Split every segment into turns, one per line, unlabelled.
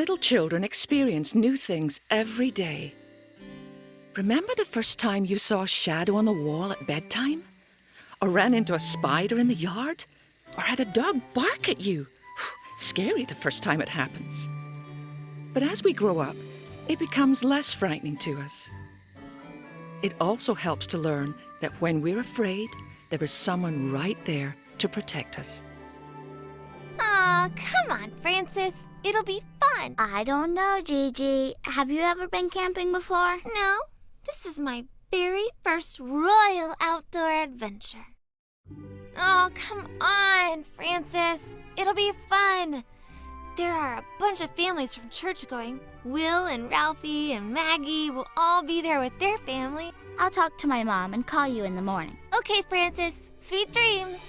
Little children experience new things every day. Remember the first time you saw a shadow on the wall at bedtime? Or ran into a spider in the yard? Or had a dog bark at you? Scary the first time it happens. But as we grow up, it becomes less frightening to us. It also helps to learn that when we're afraid, there is someone right there to protect us.
Aw, come on, Francis. It'll be fun.
I don't know, Gigi. Have you ever been camping before?
No, this is my very first royal outdoor adventure. Oh, come on, Francis. It'll be fun. There are a bunch of families from church going. Will and Ralphie and Maggie will all be there with their families.
I'll talk to my mom and call you in the morning.
Okay, Francis. Sweet dreams.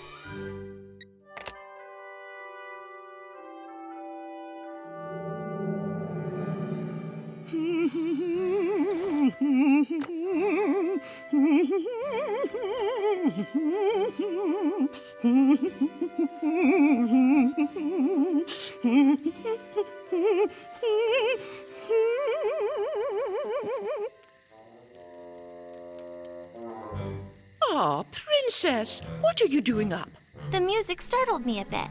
Aw, Princess, what are you doing up?
The music startled me a bit.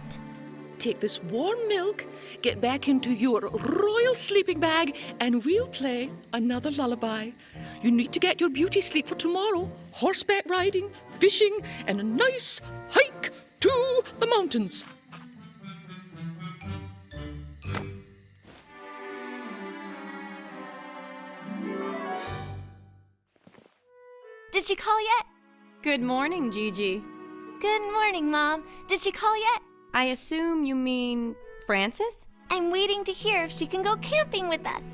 Take this warm milk, get back into your royal sleeping bag, and we'll play another lullaby. You need to get your beauty sleep for tomorrow. Horseback riding, fishing, and a nice hike to the mountains.
Did she call yet?
Good morning, Gigi.
Good morning, Mom. Did she call yet?
I assume you mean Frances?
I'm waiting to hear if she can go camping with us.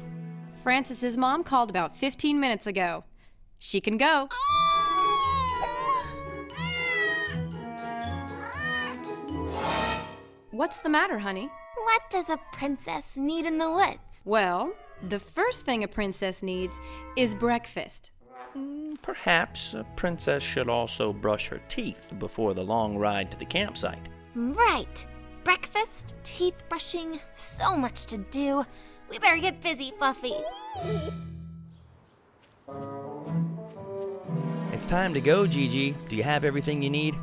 Frances's mom called about 15 minutes ago. She can go. What's the matter, honey?
What does a princess need in the woods?
Well, the first thing a princess needs is breakfast.
Perhaps a princess should also brush her teeth before the long ride to the campsite.
Right. Breakfast, teeth brushing, so much to do. We better get busy, Fluffy.
It's time to go, Gigi. Do you have everything you need?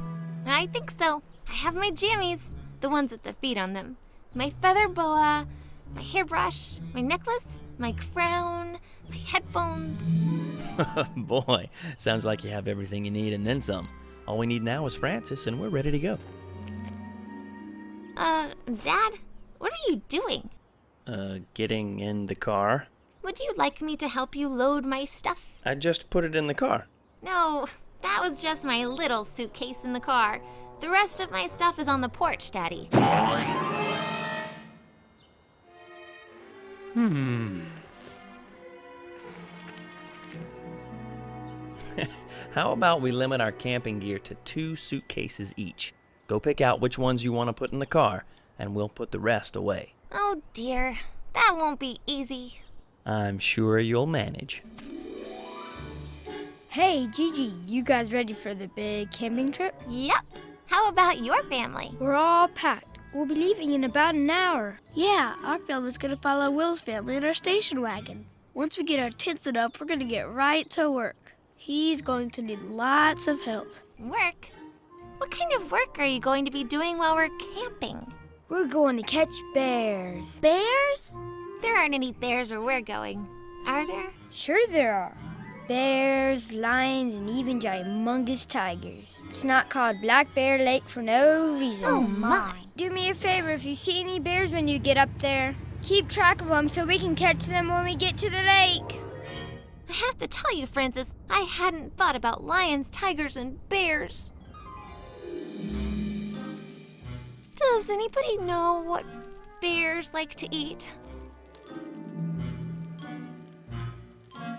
I think so. I have my jammies, the ones with the feet on them. My feather boa, my hairbrush, my necklace, my crown, my headphones.
Boy, sounds like you have everything you need and then some. All we need now is Frances, and we're ready to go.
Dad, what are you doing?
Getting in the car.
Would you like me to help you load my stuff?
I just put it in the car.
No, that was just my little suitcase in the car. The rest of my stuff is on the porch, Daddy.
How about we limit our camping gear to 2 suitcases each? Go pick out which ones you want to put in the car, and we'll put the rest away.
Oh dear, that won't be easy.
I'm sure you'll manage.
Hey, Gigi, you guys ready for the big camping trip?
Yep. How about your family?
We're all packed. We'll be leaving in about an hour. Yeah, our family's gonna follow Will's family in our station wagon. Once we get our tents set up, we're gonna get right to work. He's going to need lots of help.
Work? What kind of work are you going to be doing while we're camping?
We're going to catch bears.
Bears? There aren't any bears where we're going, are there?
Sure there are. Bears, lions, and even humongous tigers. It's not called Black Bear Lake for no reason.
Oh my.
Do me a favor, if you see any bears when you get up there, keep track of them so we can catch them when we get to the lake.
I have to tell you, Francis, I hadn't thought about lions, tigers, and bears. Does anybody know what bears like to eat?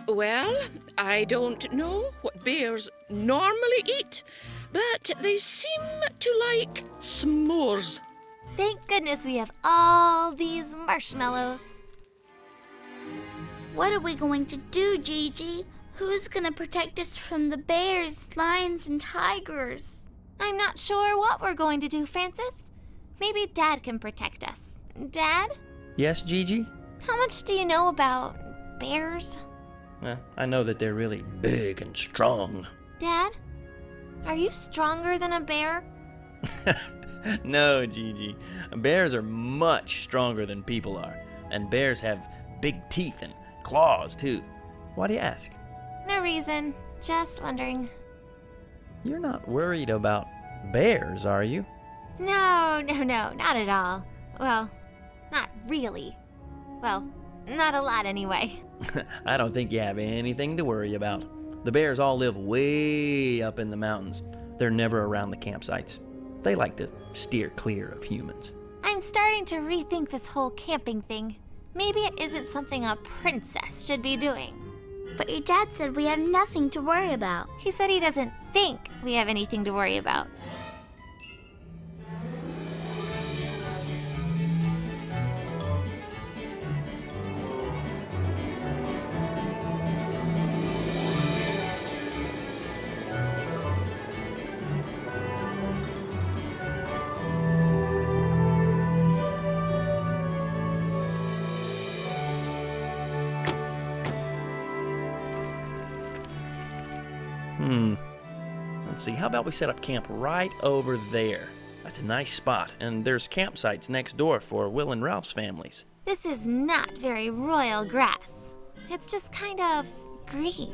Well, I don't know what bears normally eat, but they seem to like s'mores.
Thank goodness we have all these marshmallows.
What are we going to do, Gigi? Who's gonna protect us from the bears, lions, and tigers?
I'm not sure what we're going to do, Francis. Maybe Dad can protect us. Dad?
Yes, Gigi?
How much do you know about bears?
I know that they're really big and strong.
Dad, are you stronger than a bear?
No, Gigi. Bears are much stronger than people are. And bears have big teeth and claws, too. Why do you ask?
No reason. Just wondering.
You're not worried about bears, are you?
No, not at all. Well, not really. Well, not a lot anyway.
I don't think you have anything to worry about. The bears all live way up in the mountains. They're never around the campsites. They like to steer clear of humans.
I'm starting to rethink this whole camping thing. Maybe it isn't something a princess should be doing.
But your dad said we have nothing to worry about.
He said he doesn't think we have anything to worry about.
Let's see, how about we set up camp right over there? That's a nice spot, and there's campsites next door for Will and Ralph's families.
This is not very royal grass. It's just kind of green.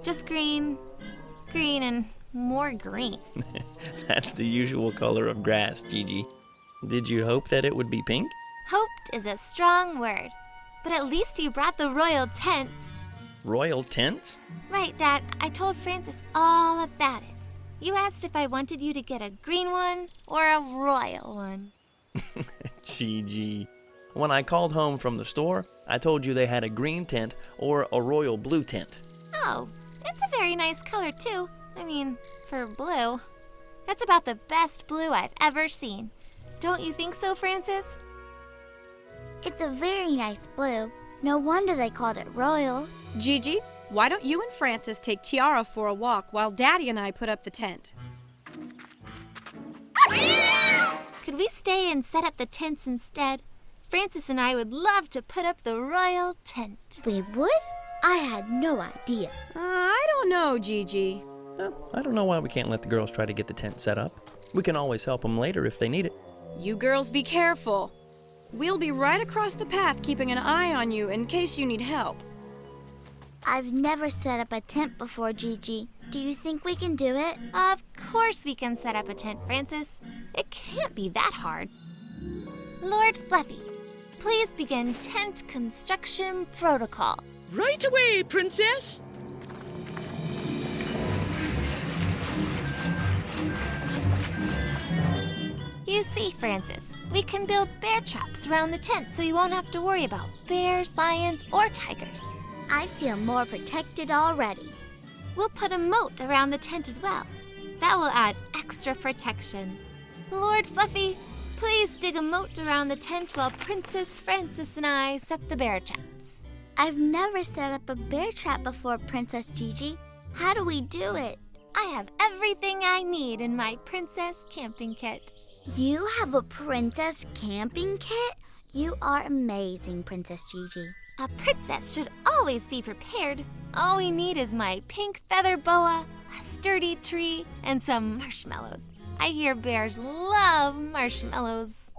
Just green, green, and more green.
That's the usual color of grass, Gigi. Did you hope that it would be pink?
Hoped is a strong word, but at least you brought the royal tents.
Royal tents?
Right, Dad. I told Francis all about it. You asked if I wanted you to get a green one or a royal one.
Gigi. When I called home from the store, I told you they had a green tent or a royal blue tent.
Oh, it's a very nice color, too. I mean, for blue. That's about the best blue I've ever seen. Don't you think so, Francis?
It's a very nice blue. No wonder they called it royal.
Gigi, why don't you and Francis take Tiara for a walk while Daddy and I put up the tent?
Could we stay and set up the tents instead? Francis and I would love to put up the royal tent.
We would? I had no idea.
I don't know, Gigi.
I don't know why we can't let the girls try to get the tent set up. We can always help them later if they need it.
You girls be careful. We'll be right across the path keeping an eye on you in case you need help.
I've never set up a tent before, Gigi. Do you think we can do it?
Of course we can set up a tent, Francis. It can't be that hard. Lord Fluffy, please begin tent construction protocol.
Right away, Princess.
You see, Francis, we can build bear traps around the tent so you won't have to worry about bears, lions, or tigers.
I feel more protected already.
We'll put a moat around the tent as well. That will add extra protection. Lord Fluffy, please dig a moat around the tent while Princess Francis and I set the bear traps.
I've never set up a bear trap before, Princess Gigi. How do we do it?
I have everything I need in my princess camping kit.
You have a princess camping kit? You are amazing, Princess Gigi.
A princess should always be prepared. All we need is my pink feather boa, a sturdy tree, and some marshmallows. I hear bears love marshmallows.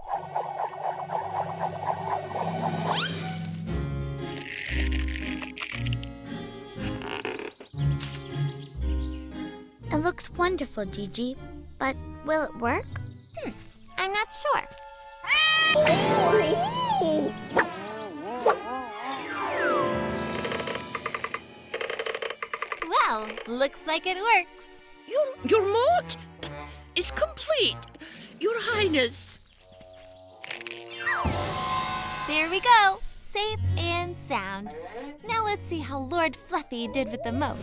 It looks wonderful, Gigi. But will it work?
I'm not sure. Well, looks like it works.
Your moat is complete, Your Highness.
There we go. Safe and sound. Now let's see how Lord Fluffy did with the moat.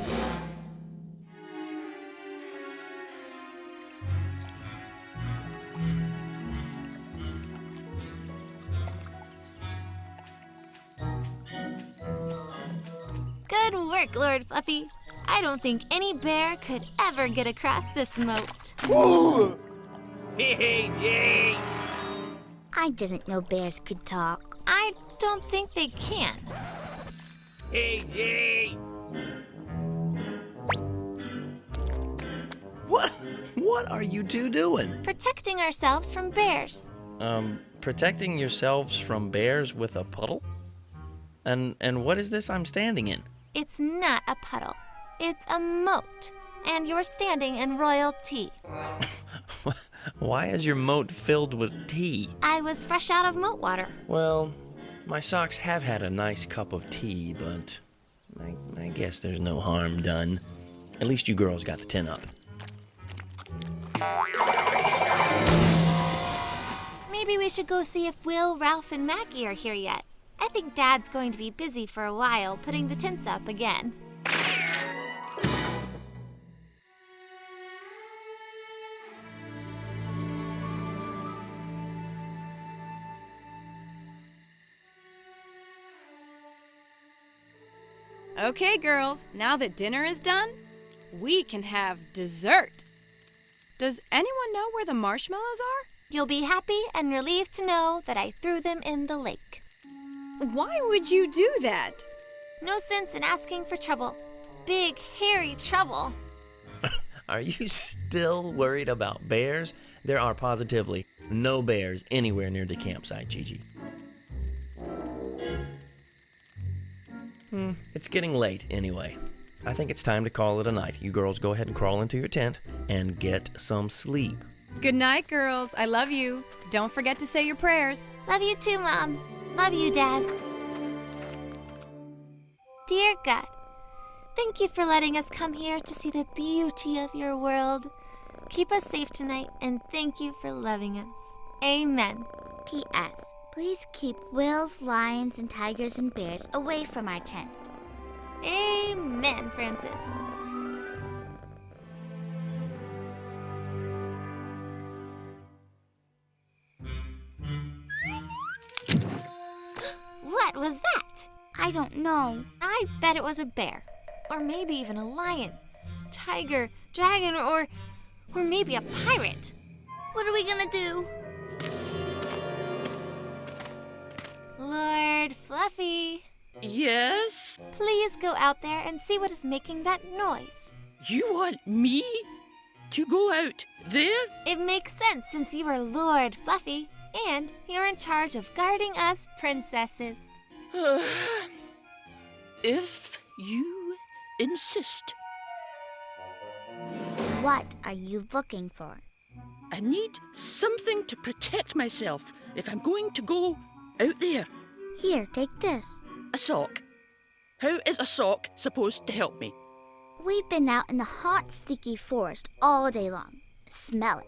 Good work, Lord Fluffy. I don't think any bear could ever get across this moat.
Hey, Jay!
I didn't know bears could talk.
I don't think they can.
Hey, Jay! What are you two doing?
Protecting ourselves from bears.
Protecting yourselves from bears with a puddle? And what is this I'm standing in?
It's not a puddle. It's a moat. And you're standing in royal tea.
Why is your moat filled with tea?
I was fresh out of moat water.
Well, my socks have had a nice cup of tea, but I guess there's no harm done. At least you girls got the tin up.
Maybe we should go see if Will, Ralph, and Maggie are here yet. I think Dad's going to be busy for a while putting the tents up again.
Okay, girls, now that dinner is done, we can have dessert. Does anyone know where the marshmallows are?
You'll be happy and relieved to know that I threw them in the lake.
Why would you do that?
No sense in asking for trouble. Big, hairy trouble.
Are you still worried about bears? There are positively no bears anywhere near the campsite, Gigi. It's getting late anyway. I think it's time to call it a night. You girls go ahead and crawl into your tent and get some sleep.
Good night, girls. I love you. Don't forget to say your prayers.
Love you too, Mom. Love you, Dad. Dear God, thank you for letting us come here to see the beauty of your world. Keep us safe tonight, and thank you for loving us. Amen.
P.S. Please keep Wills, lions, and tigers and bears away from our tent.
Amen, Francis. What was that?
I don't know.
I bet it was a bear. Or maybe even a lion, tiger, dragon, or maybe a pirate.
What are we gonna do?
Lord Fluffy,
Yes?
please go out there and see what is making that noise.
You want me to go out there?
It makes sense since you are Lord Fluffy and you're in charge of guarding us princesses.
If you insist.
What are you looking for?
I need something to protect myself if I'm going to go out there.
Here, take this.
A sock. How is a sock supposed to help me?
We've been out in the hot, sticky forest all day long. Smell it.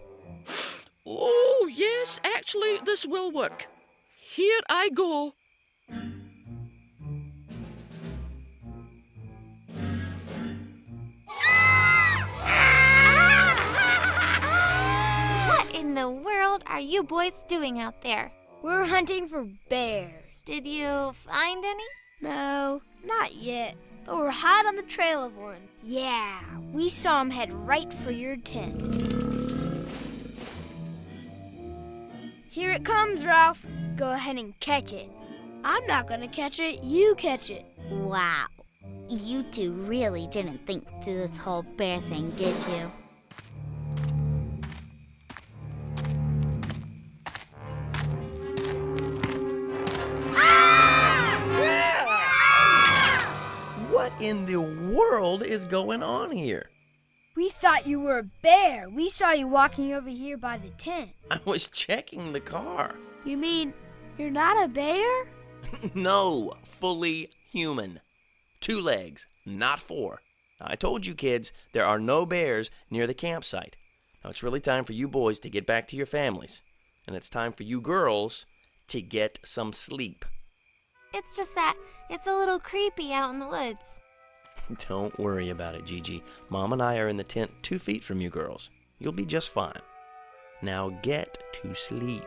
Oh, yes, actually, this will work. Here I go.
What in the world are you boys doing out there?
We're hunting for bears.
Did you find any?
No, not yet. But we're hot on the trail of one. Yeah, we saw him head right for your tent. Here it comes, Ralph. Go ahead and catch it. I'm not gonna catch it, you catch it.
Wow. You two really didn't think through this whole bear thing, did you?
What in the world is going on here?
We thought you were a bear. We saw you walking over here by the tent.
I was checking the car.
You mean you're not a bear?
No, fully human. 2 legs, not 4. I told you kids, there are no bears near the campsite. Now it's really time for you boys to get back to your families. And it's time for you girls to get some sleep.
It's just that it's a little creepy out in the woods.
Don't worry about it, Gigi. Mom and I are in the tent 2 feet from you girls. You'll be just fine. Now get to sleep.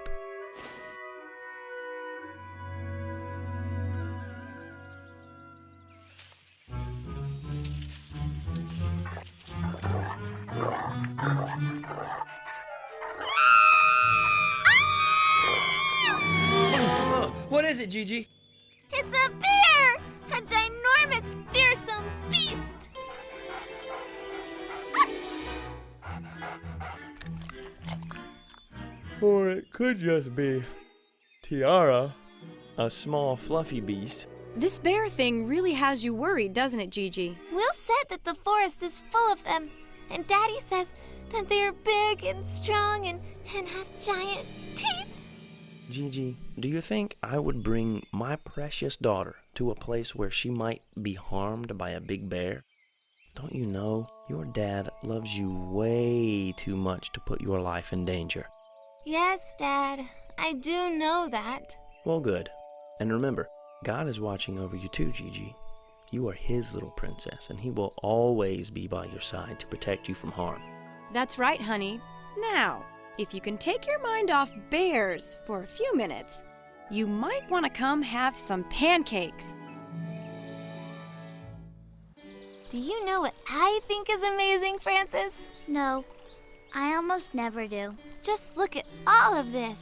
What is it, Gigi?
It's a bear! A ginormous, fearsome beast!
Or it could just be Tiara, a small fluffy beast.
This bear thing really has you worried, doesn't it, Gigi?
Will said that the forest is full of them, and Daddy says that they are big and strong and have giant teeth.
Gigi, do you think I would bring my precious daughter to a place where she might be harmed by a big bear? Don't you know your dad loves you way too much to put your life in danger?
Yes, Dad, I do know that.
Well, good. And remember, God is watching over you too, Gigi. You are his little princess, and he will always be by your side to protect you from harm.
That's right, honey. Now, if you can take your mind off bears for a few minutes, you might want to come have some pancakes.
Do you know what I think is amazing, Francis?
No, I almost never do.
Just look at all of this.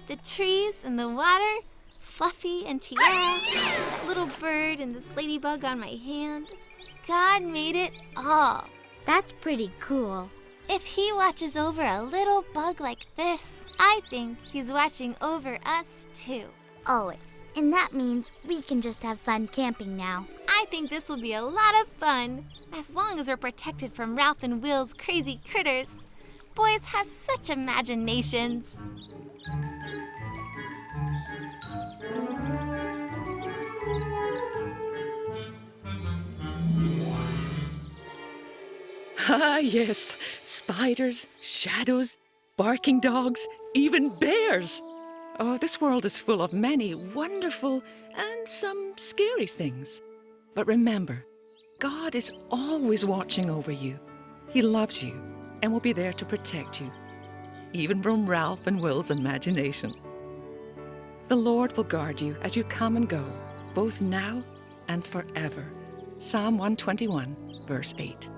The trees and the water, Fluffy and Tiara, that little bird and this ladybug on my hand. God made it all.
That's pretty cool.
If he watches over a little bug like this, I think he's watching over us too.
Always. And that means we can just have fun camping now.
I think this will be a lot of fun, as long as we're protected from Ralph and Will's crazy critters. Boys have such imaginations.
Ah, yes. Spiders, shadows, barking dogs, even bears. Oh, this world is full of many wonderful and some scary things. But remember, God is always watching over you. He loves you and will be there to protect you, even from Ralph and Will's imagination. The Lord will guard you as you come and go, both now and forever. Psalm 121, verse 8.